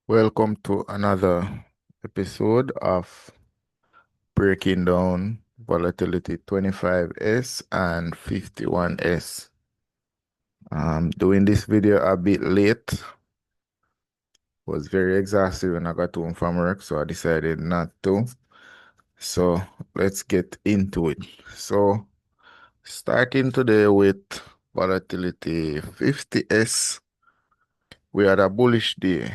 Welcome to another episode of breaking down volatility 25S and 51S. I'm doing this video a bit late. Was very exhausted when I got home from work, so I decided not to. So let's get into it. So starting today with volatility 50S, we had a bullish day.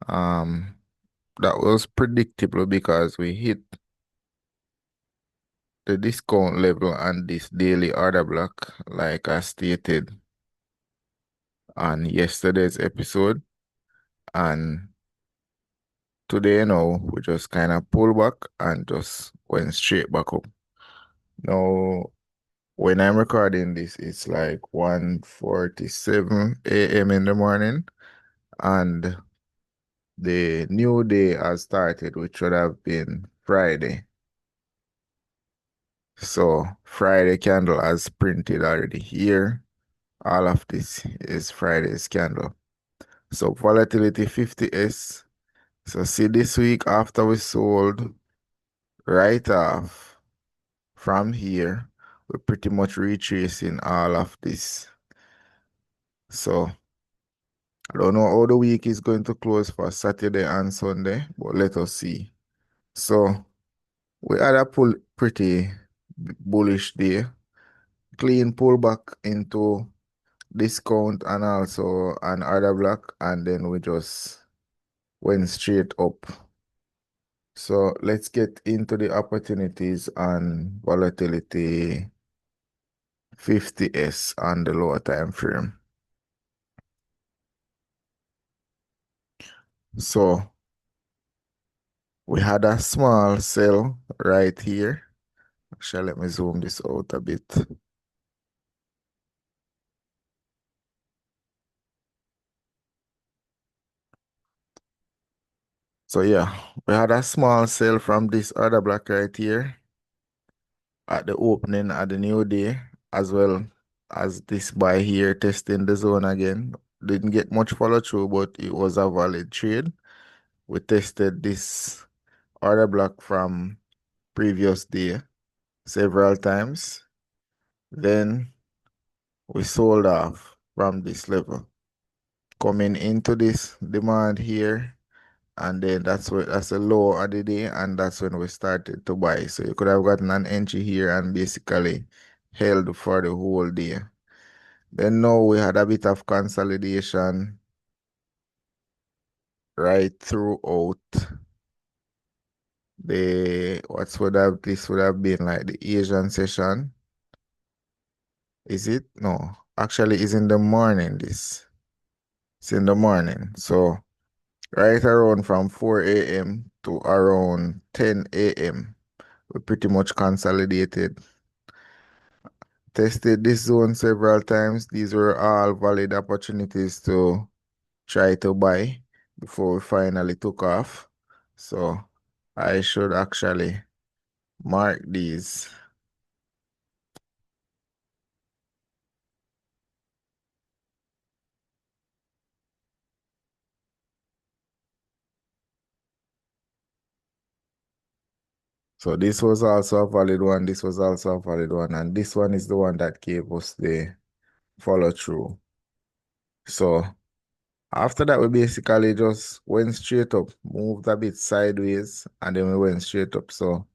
Um, that was predictable because we hit the discount level on this daily order block, like I stated on yesterday's episode. And today, now, we just kind of pull back and just went straight back up. Now, when I'm recording this, it's like 1:47 a.m. in the morning, and the new day has started, which should have been Friday. So, Friday candle has printed already here. All of this is Friday's candle. So volatility 50S. So see this week after we sold right off from here, we're pretty much retracing all of this. So I don't know how the week is going to close for Saturday and Sunday, but let us see. So we had a pretty bullish day. Clean pullback into discount and also an order block, and then we just went straight up. So let's get into the opportunities on volatility 50S on the lower time frame. So we had a small sell right here. Actually, let me zoom this out a bit. So yeah, we had a small sell from this order block right here at the opening of the new day, as well as this buy here testing the zone again. Didn't get much follow through, but it was a valid trade. We tested this order block from previous day several times. Then we sold off from this level. Coming into this demand here, and then that's a low of the day, and that's when we started to buy. So you could have gotten an entry here and basically held for the whole day. Then now we had a bit of consolidation right throughout the this would have been like the Asian session. Is it? No. Actually, it's in the morning, this. It's in the morning. So, right around from 4 a.m. to around 10 a.m., we pretty much consolidated. Tested this zone several times. These were all valid opportunities to try to buy before we finally took off. So, I should actually mark these. So this was also a valid one. This was also a valid one. And this one is the one that gave us the follow through. So after that, we basically just went straight up, moved a bit sideways, and then we went straight up. So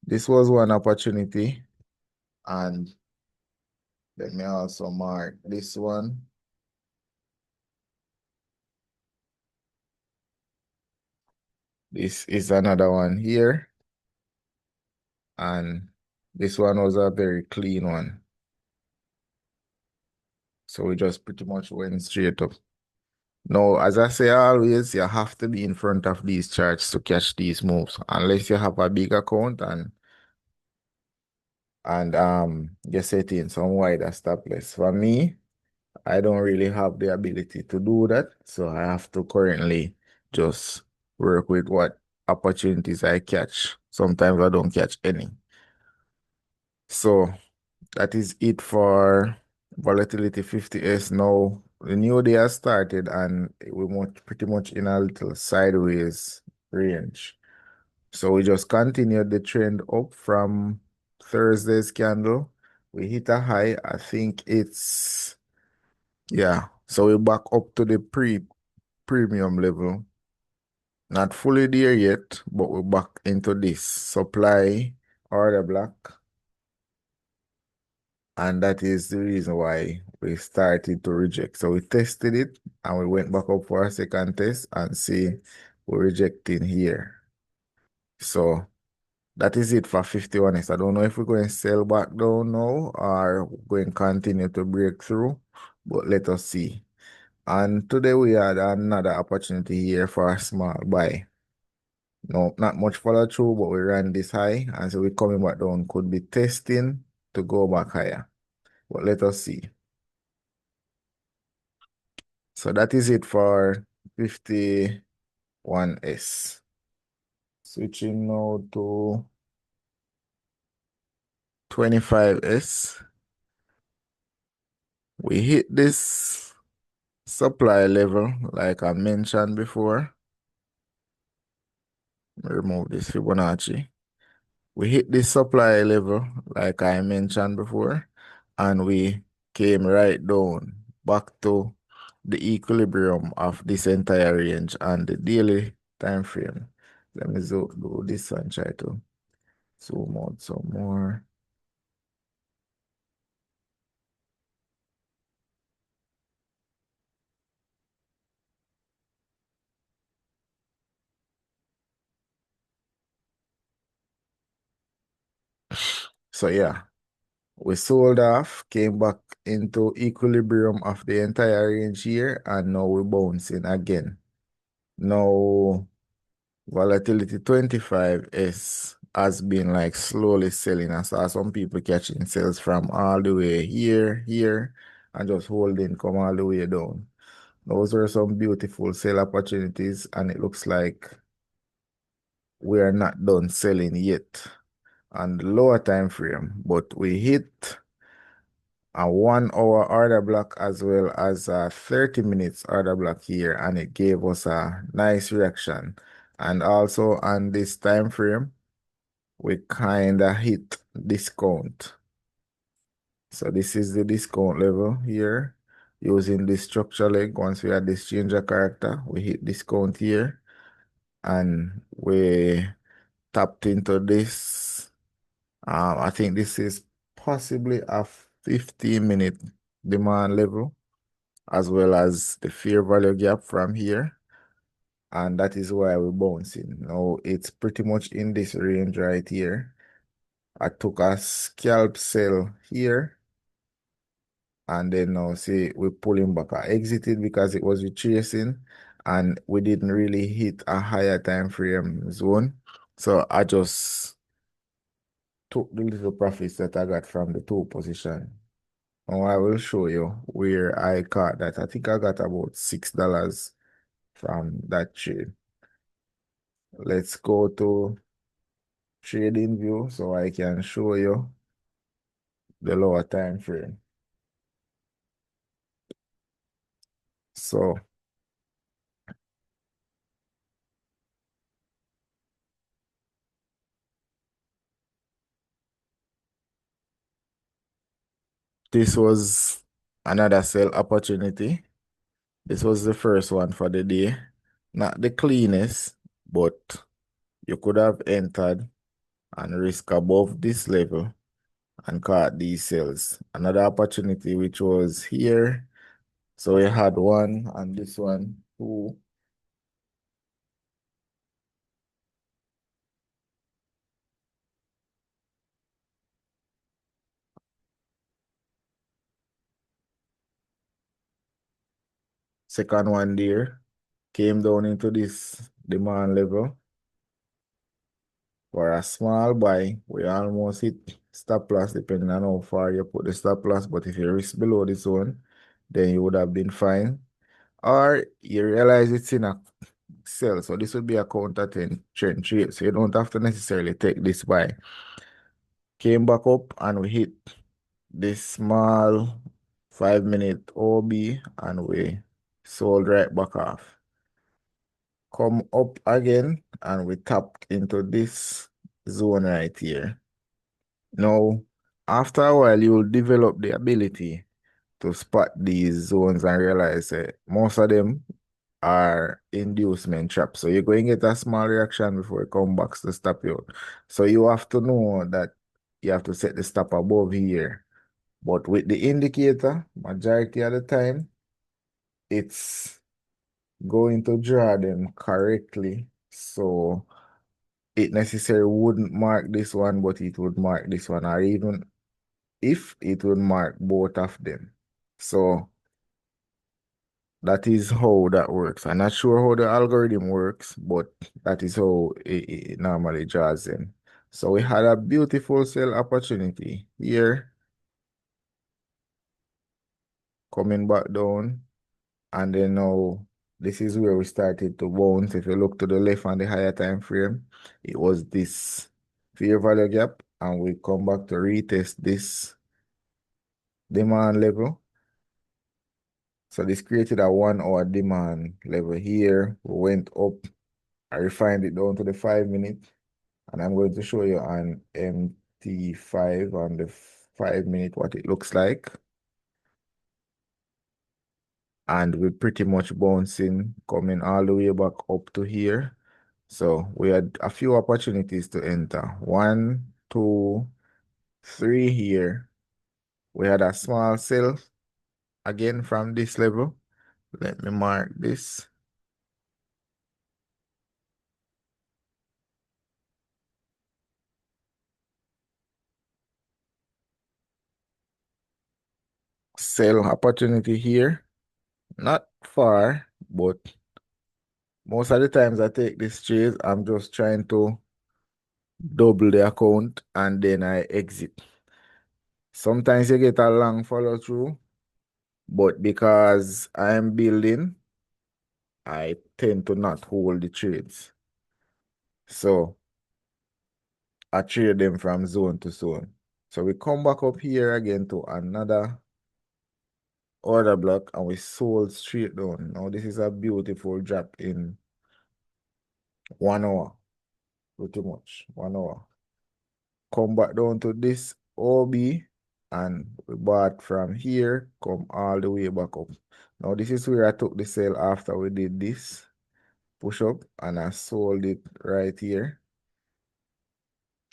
this was one opportunity. And let me also mark this one. This is another one here. And this one was a very clean one. So we just pretty much went straight up. Now, as I say always, you have to be in front of these charts to catch these moves, unless you have a big account and you set in some wider stop loss. For me, I don't really have the ability to do that, so I have to currently just work with what opportunities I catch. Sometimes I don't catch any. So that is it for volatility 50S. Now the new day has started and we're pretty much in a little sideways range. So we just continued the trend up from Thursday's candle. We hit a high. I think it's, yeah. So we're back up to the premium level. Not fully there yet, but we're back into this supply order block. And that is the reason why we started to reject. So we tested it and we went back up for a second test and see we're rejecting here. So that is it for 51s. I don't know if we're going to sell back down now or we're going to continue to break through, but let us see. And today we had another opportunity here for a small buy. No, not much follow through, but we ran this high, and so we're coming back down. Could be testing to go back higher. But let us see. So that is it for 51s. Switching now to 25s. We hit this supply level, like I mentioned before. Remove this Fibonacci. We hit this supply level, like I mentioned before, and we came right down back to the equilibrium of this entire range and the daily time frame. Let me do this and try to zoom out some more. So yeah, we sold off, came back into equilibrium of the entire range here, and now we're bouncing again. Now, Volatility 25S has been like slowly selling. I saw some people catching sales from all the way here, and just holding come all the way down. Those were some beautiful sell opportunities, and it looks like we are not done selling yet on the lower time frame, but we hit a 1 hour order block as well as a 30 minutes order block here, and it gave us a nice reaction. And also on this time frame, we kind of hit discount. So this is the discount level here. Using this structure leg, once we had this change of character, we hit discount here. And we tapped into this. I think this is possibly a 15-minute demand level, as well as the fair value gap from here. And that is why we're bouncing. Now it's pretty much in this range right here. I took a scalp sell here, and then now see we're pulling back. I exited because it was retracing and we didn't really hit a higher time frame zone. So I just took the little profits that I got from the two position. Now I will show you where I caught that. I think I got about $6 from that trade. Let's go to trading view so I can show you the lower time frame. So this was another sell opportunity. This was the first one for the day. Not the cleanest, but you could have entered and risk above this level and caught these sales. Another opportunity which was here. So we had one and this one, two. Second one there. Came down into this demand level for a small buy. We almost hit stop loss depending on how far you put the stop loss. But if you risk below this one, then you would have been fine. Or you realize it's in a sell. So this would be a counter trend trade. So you don't have to necessarily take this buy. Came back up and we hit this small 5 minute OB and we sold right back off. Come up again and we tap into this zone right here. Now, after a while, you will develop the ability to spot these zones and realize most of them are inducement traps. So you're going to get a small reaction before it comes back to stop you. So you have to know that you have to set the stop above here. But with the indicator, majority of the time, it's going to draw them correctly. So it necessarily wouldn't mark this one, but it would mark this one, or even if it would mark both of them. So that is how that works. I'm not sure how the algorithm works, but that is how it normally draws them. So we had a beautiful sell opportunity here, coming back down, and then now this is where we started to bounce. If you look to the left on the higher time frame, it was this fair value gap, and we come back to retest this demand level. So this created a 1 hour demand level here. We went up. I refined it down to the 5 minute, and I'm going to show you on MT5 on the 5 minute what it looks like. And we're pretty much bouncing, coming all the way back up to here. So we had a few opportunities to enter. 1, 2, 3 here. We had a small sell again from this level. Let me mark this. Sell opportunity here. Not far, but most of the times I take this trade, I'm just trying to double the account and then I exit. Sometimes you get a long follow through, but because I'm building, I tend to not hold the trades. So I trade them from zone to zone. So we come back up here again to another order block and we sold straight down. Now this is a beautiful drop in 1 hour, pretty much 1 hour. Come back down to this OB and we bought from here, come all the way back up. Now this is where I took the sale after we did this push up and I sold it right here.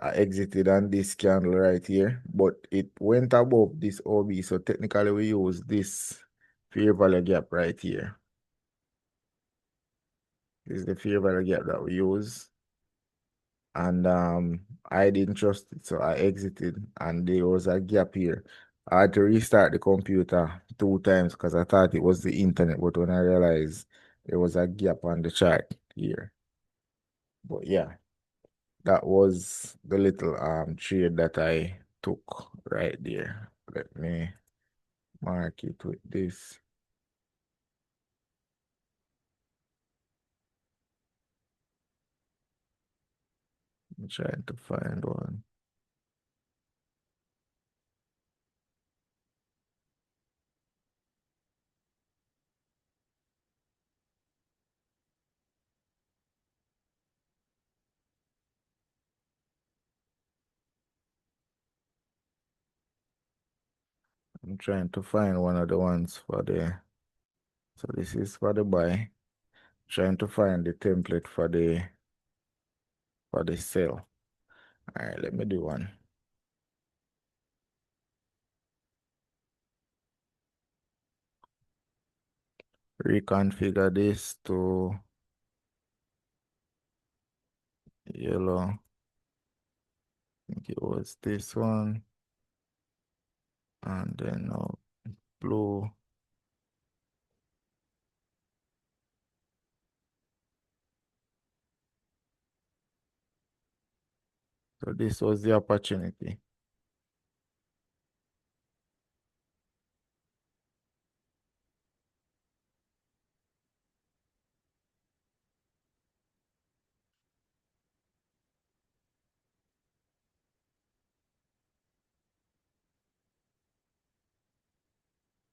I exited on this candle right here, but it went above this OB. So technically we use this fair value gap right here. This is the fair value gap that we use. And I didn't trust it, so I exited and there was a gap here. I had to restart the computer 2 times because I thought it was the internet, but when I realized there was a gap on the chart here. But yeah, that was the little trade that I took right there. Let me mark it with this. I'm trying to find one. I'm trying to find one of the ones for the, so this is for the buy. Trying to find the template for the sale. All right, let me do one. Reconfigure this to yellow. I think it was this one. And then blue. So this was the opportunity.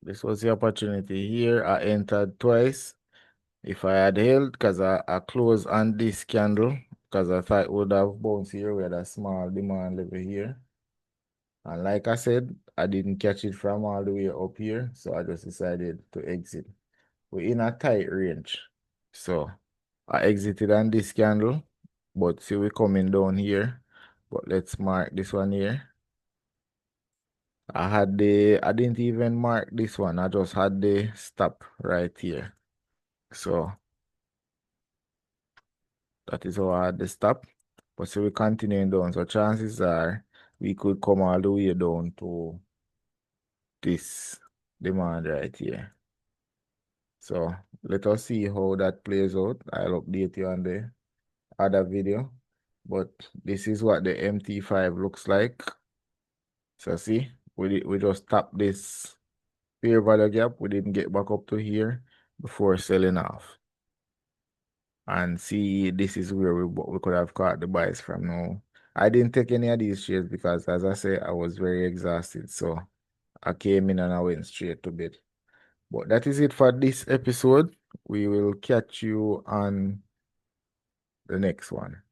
This was the opportunity here. I entered twice. If I had held, because I closed on this candle, because I thought it would have bounced here. We had a small demand level here. And like I said, I didn't catch it from all the way up here. So I just decided to exit. We're in a tight range. So I exited on this candle. But see, we're coming down here. But let's mark this one here. I didn't even mark this one. I just had the stop right here. So that is how I had the stop. But so we're continuing down. So chances are we could come all the way down to this demand right here. So let us see how that plays out. I'll update you on the other video. But this is what the MT5 looks like. So see, we just tap this fair value gap. We didn't get back up to here before selling off. And see, this is where we could have caught the buys from now. I didn't take any of these shares because, as I say, I was very exhausted. So I came in and I went straight to bed. But that is it for this episode. We will catch you on the next one.